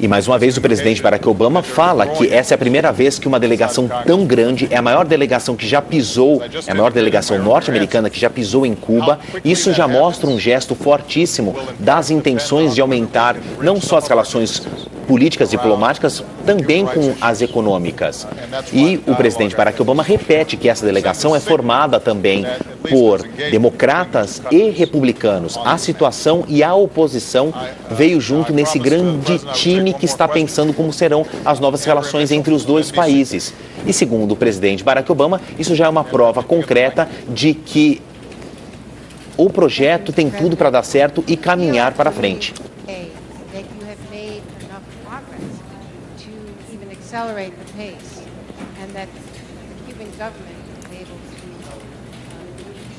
E mais uma vez o presidente Barack Obama fala que essa é a primeira vez que uma delegação tão grande, é a maior delegação que já pisou, é a maior delegação norte-americana que já pisou em Cuba. Isso já mostra um gesto fortíssimo das intenções de aumentar não só as relações políticas diplomáticas, também com as econômicas. E o presidente Barack Obama repete que essa delegação é formada também por democratas e republicanos. A situação e a oposição veio junto nesse grande time que está pensando como serão as novas relações entre os dois países. E segundo o presidente Barack Obama, isso já é uma prova concreta de que o projeto tem tudo para dar certo e caminhar para frente. Accelerate the pace, and that the Cuban government is able to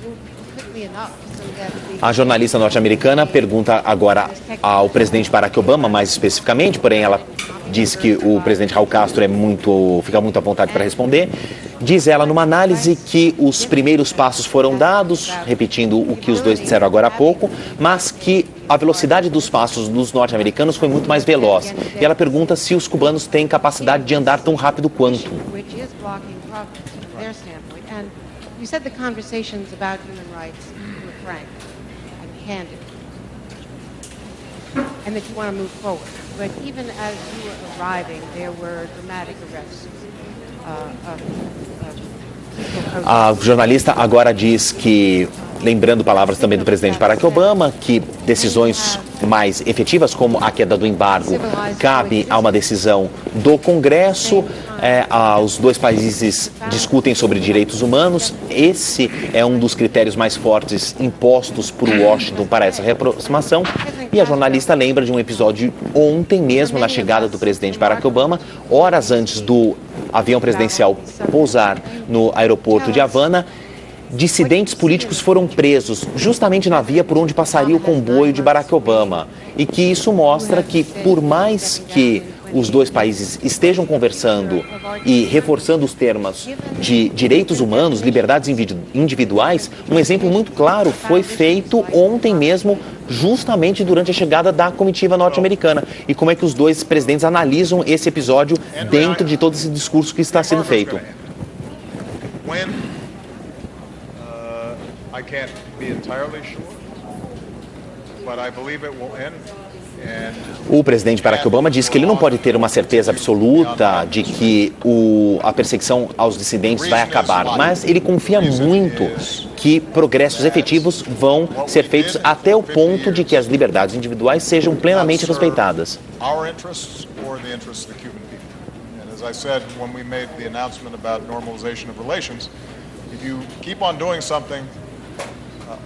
move quickly enough so that A jornalista norte-americana pergunta agora ao presidente Barack Obama, mais especificamente, porém ela diz que o presidente Raul Castro fica muito à vontade para responder. Diz ela, numa análise, que os primeiros passos foram dados, repetindo o que os dois disseram agora há pouco, mas que a velocidade dos passos dos norte-americanos foi muito mais veloz. E ela pergunta se os cubanos têm capacidade de andar tão rápido quanto. You said the conversations about human rights were frank and candid, and that you want to move forward. But even as you were arriving, there were dramatic arrests of people. A jornalista agora diz que, lembrando palavras também do presidente Barack Obama, que decisões mais efetivas, como a queda do embargo, cabe a uma decisão do Congresso. Os dois países discutem sobre direitos humanos. Esse é um dos critérios mais fortes impostos por Washington para essa reaproximação. E a jornalista lembra de um episódio ontem mesmo, na chegada do presidente Barack Obama, horas antes do avião presidencial pousar no aeroporto de Havana. Dissidentes políticos foram presos justamente na via por onde passaria o comboio de Barack Obama. E que isso mostra que, por mais que os dois países estejam conversando e reforçando os termos de direitos humanos, liberdades individuais, um exemplo muito claro foi feito ontem mesmo, justamente durante a chegada da comitiva norte-americana. E como é que os dois presidentes analisam esse episódio dentro de todo esse discurso que está sendo feito? I can't be entirely sure, but I believe it will end. O presidente Barack Obama disse que ele não pode ter uma certeza absoluta de que a perseguição aos dissidentes vai acabar, mas ele confia muito que progressos efetivos vão ser feitos até o ponto de que as liberdades individuais sejam plenamente respeitadas.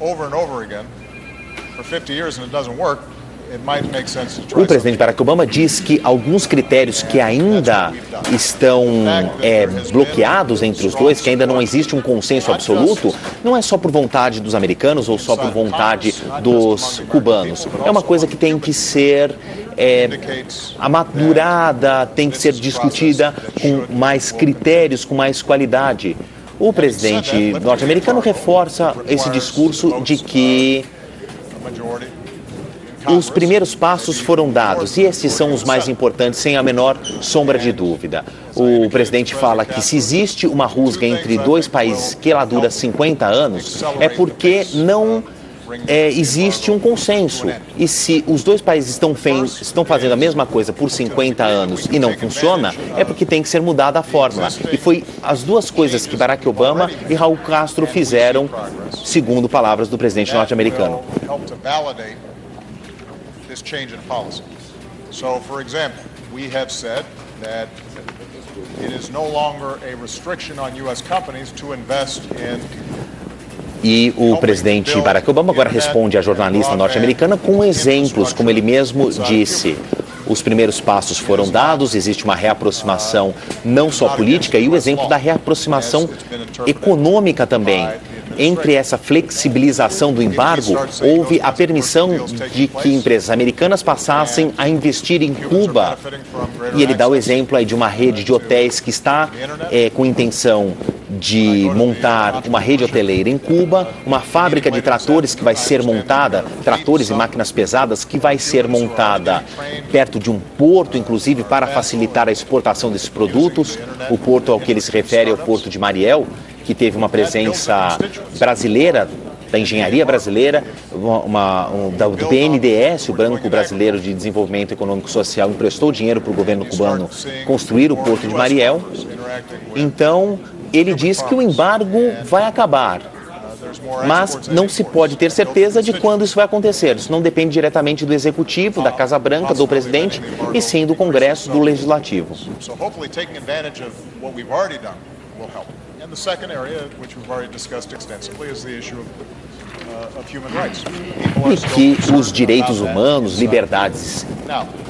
Over and over again for 50 years and it doesn't work, it might make sense to try. O presidente Barack Obama diz que alguns critérios que ainda estão bloqueados entre os dois, que ainda não existe um consenso absoluto, não é só por vontade dos americanos ou só por vontade dos cubanos. É uma coisa que tem que ser amadurada, tem que ser discutida com mais critérios, com mais qualidade. O presidente norte-americano reforça esse discurso de que os primeiros passos foram dados e esses são os mais importantes, sem a menor sombra de dúvida. O presidente fala que se existe uma rusga entre dois países que ela dura 50 anos, é porque não existe um consenso. E se os dois países estão fazendo a mesma coisa por 50 anos e não funciona, é porque tem que ser mudada a fórmula. E foi as duas coisas que Barack Obama e Raul Castro fizeram, segundo palavras do presidente norte-americano. So, for example, we have said that it is no longer a restriction on U.S. companies to invest in. E o presidente Barack Obama agora responde à jornalista norte-americana com exemplos, como ele mesmo disse. Os primeiros passos foram dados, existe uma reaproximação não só política, e o exemplo da reaproximação econômica também. Entre essa flexibilização do embargo, houve a permissão de que empresas americanas passassem a investir em Cuba. E ele dá o exemplo aí de uma rede de hotéis que está com intenção de montar uma rede hoteleira em Cuba, uma fábrica de tratores que vai ser montada, tratores e máquinas pesadas que vai ser montada perto de um porto, inclusive para facilitar a exportação desses produtos. O porto ao que ele se refere é o Porto de Mariel, que teve uma presença brasileira, da engenharia brasileira, do BNDES, o Banco Brasileiro de Desenvolvimento Econômico e Social, emprestou dinheiro para o governo cubano construir o Porto de Mariel. Então, ele diz que o embargo vai acabar, mas não se pode ter certeza de quando isso vai acontecer. Isso não depende diretamente do Executivo, da Casa Branca, do Presidente, e sim do Congresso, do Legislativo. And the second area, which we've already discussed extensively, is the issue of human rights. E que os direitos humanos, liberdades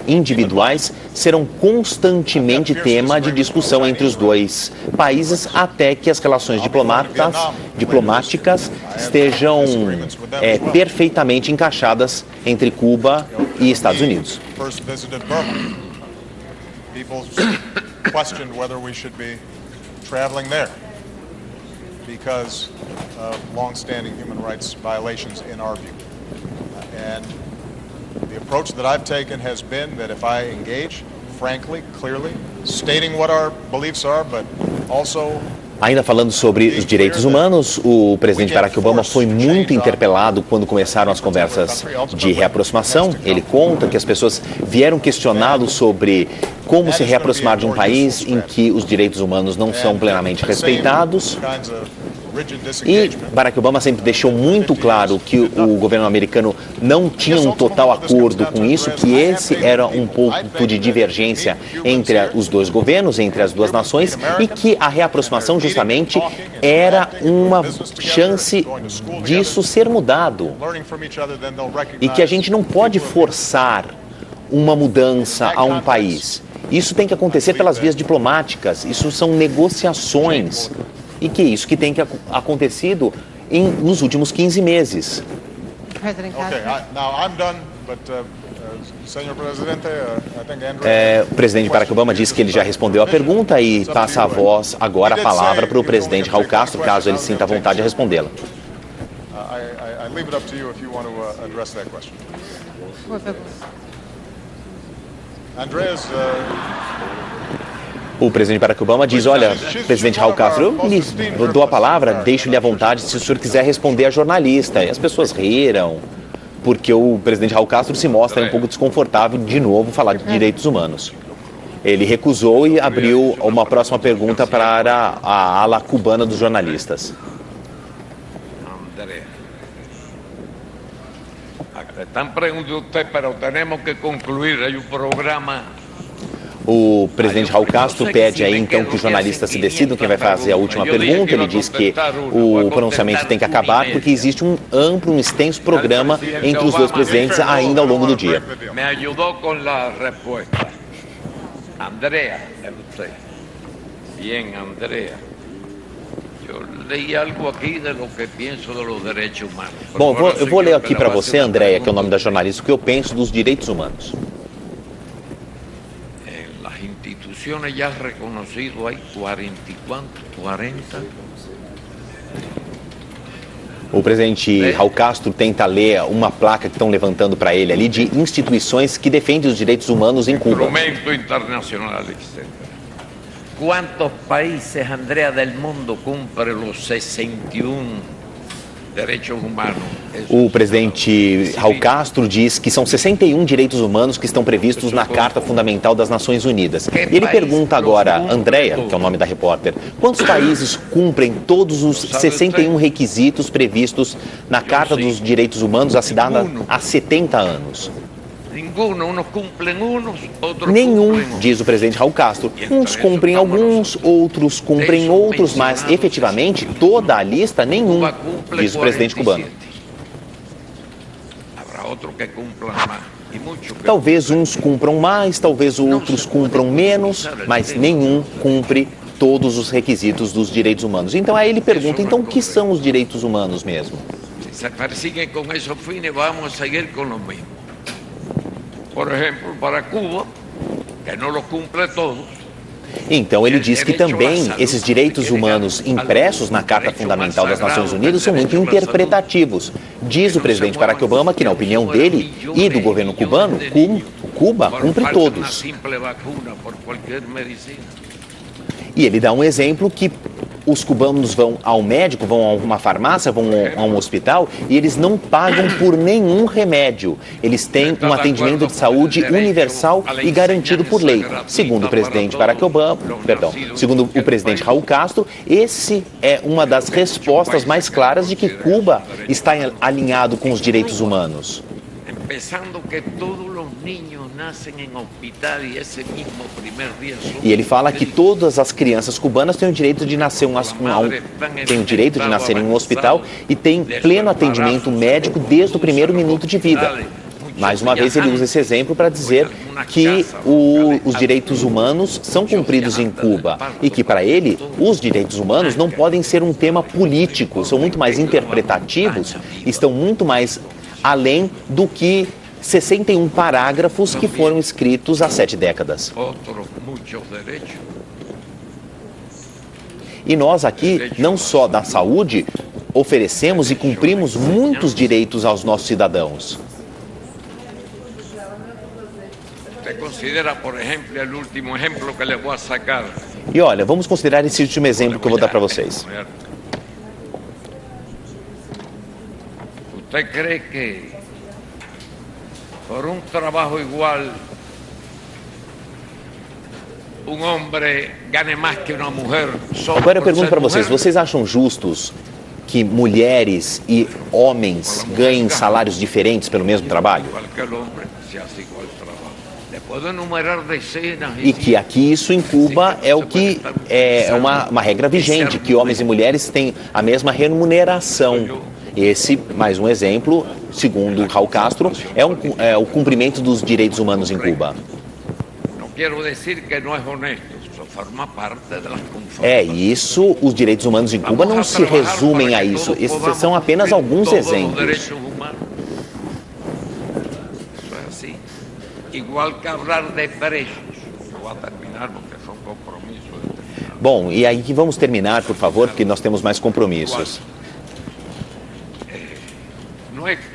individuais serão constantemente tema de discussão entre os dois países até que as relações diplomáticas estejam perfeitamente encaixadas entre Cuba e Estados Unidos. People questioned whether we should be traveling there because of long-standing human rights violations in our view. And the approach that I've taken has been that if I engage, frankly, clearly, stating what our beliefs are, but also Ainda falando sobre os direitos humanos, o presidente Barack Obama foi muito interpelado quando começaram as conversas de reaproximação. Ele conta que as pessoas vieram questioná-lo sobre como se reaproximar de um país em que os direitos humanos não são plenamente respeitados. E Barack Obama sempre deixou muito claro que o governo americano não tinha um total acordo com isso, que esse era um ponto de divergência entre os dois governos, entre as duas nações, e que a reaproximação justamente era uma chance disso ser mudado. E que a gente não pode forçar uma mudança a um país. Isso tem que acontecer pelas vias diplomáticas, isso são negociações. E que é isso que tem que acontecido nos últimos 15 meses. O presidente Barack Obama disse que ele já respondeu a pergunta e passa a voz, agora a palavra para o presidente Raul Castro, caso ele sinta vontade de respondê-la. O presidente Barack Obama diz, olha, presidente Raul Castro, eu dou a palavra, deixo-lhe à vontade se o senhor quiser responder a jornalista. E as pessoas riram, porque o presidente Raul Castro se mostra um pouco desconfortável de novo falar de direitos humanos. Ele recusou e abriu uma próxima pergunta para a ala cubana dos jornalistas. Estão perguntando você, mas temos que concluir o programa. O presidente Raul Castro pede aí então que os jornalistas se decidam quem vai fazer a última pergunta. Ele diz que o pronunciamento tem que acabar porque existe um amplo, um extenso programa entre os dois presidentes ainda ao longo do dia. Me ajudou com a resposta. Andrea, é você. Bien, Andrea. Eu leí algo aqui de lo que penso dos direitos humanos. Bom, eu vou ler aqui para você, Andrea, que é o nome da jornalista, o que eu penso dos direitos humanos. Ya reconocido hay 40. O presidente Raul Castro tenta ler uma placa que estão levantando para ele ali de instituições que defendem os direitos humanos em Cuba. Instrumento internacional, etc. Quantos países, Andrea, del mundo cumprem os 61 direitos humanos? O presidente Raul Castro diz que são 61 direitos humanos que estão previstos na Carta Fundamental das Nações Unidas. E ele pergunta agora, Andrea, que é o nome da repórter, quantos países cumprem todos os 61 requisitos previstos na Carta dos Direitos Humanos assinada há 70 anos? Nenhum, diz o presidente Raul Castro. Uns cumprem alguns, outros cumprem outros, mas efetivamente toda a lista, nenhum, diz o presidente cubano. Talvez uns cumpram mais, talvez outros cumpram menos, mas nenhum cumpre todos os requisitos dos direitos humanos. Então aí ele pergunta, então o que são os direitos humanos mesmo? Se persiguen com esses fins, vamos seguir com os mesmos. Por ejemplo, para Cuba, que no los cumple todos, Então ele diz que também esses direitos humanos impressos na Carta Fundamental das Nações Unidas são muito interpretativos. Diz o presidente Barack Obama que, na opinião dele e do governo cubano, Cuba cumpre todos. E ele dá um exemplo que os cubanos vão ao médico, vão a uma farmácia, vão a um hospital e eles não pagam por nenhum remédio. Eles têm um atendimento de saúde universal e garantido por lei. Segundo o presidente Barack Obama, segundo o presidente Raul Castro, esse é uma das respostas mais claras de que Cuba está alinhado com os direitos humanos. E ele fala que todas as crianças cubanas têm o direito de nascer em um hospital e têm pleno atendimento médico desde o primeiro minuto de vida. Mais uma vez ele usa esse exemplo para dizer que os direitos humanos são cumpridos em Cuba e que para ele os direitos humanos não podem ser um tema político, são muito mais interpretativos, estão muito mais além do que 61 parágrafos que foram escritos há 7 décadas. E nós aqui, não só da saúde, oferecemos e cumprimos muitos direitos aos nossos cidadãos. E olha, vamos considerar esse último exemplo que eu vou dar para vocês. Você crê que por um trabalho igual homem ganhe mais que uma mulher? Agora eu pergunto para vocês, vocês acham justos que mulheres e homens ganhem salários diferentes pelo mesmo trabalho? E que aqui isso em Cuba é o que é uma regra vigente, que homens e mulheres têm a mesma remuneração. Esse, mais um exemplo, segundo Raul Castro, é o cumprimento dos direitos humanos em Cuba. Isso, os direitos humanos em Cuba não se resumem a isso. Esses são apenas alguns exemplos. Bom, e aí vamos terminar, por favor, porque nós temos mais compromissos.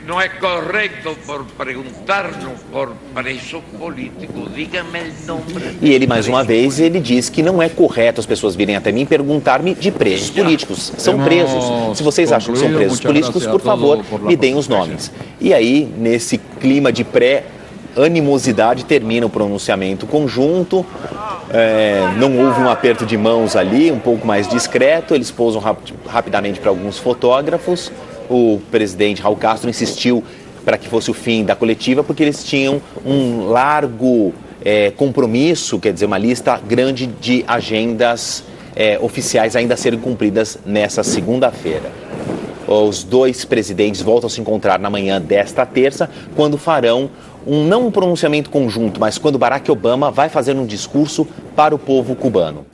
Não é correto por perguntar-nos por preso político, diga-me o nome. E ele, mais uma vez, ele diz que não é correto as pessoas virem até mim perguntar-me de presos políticos. São presos. Se vocês acham que são presos políticos, por favor, me deem os nomes. E aí, nesse clima de pré-animosidade, termina o pronunciamento conjunto. Não houve um aperto de mãos ali, um pouco mais discreto. Eles pousam rapidamente para alguns fotógrafos. O presidente Raul Castro insistiu para que fosse o fim da coletiva, porque eles tinham um largo compromisso, quer dizer, uma lista grande de agendas oficiais ainda a serem cumpridas nessa segunda-feira. Os dois presidentes voltam a se encontrar na manhã desta terça, quando farão não um pronunciamento conjunto, mas quando Barack Obama vai fazer um discurso para o povo cubano.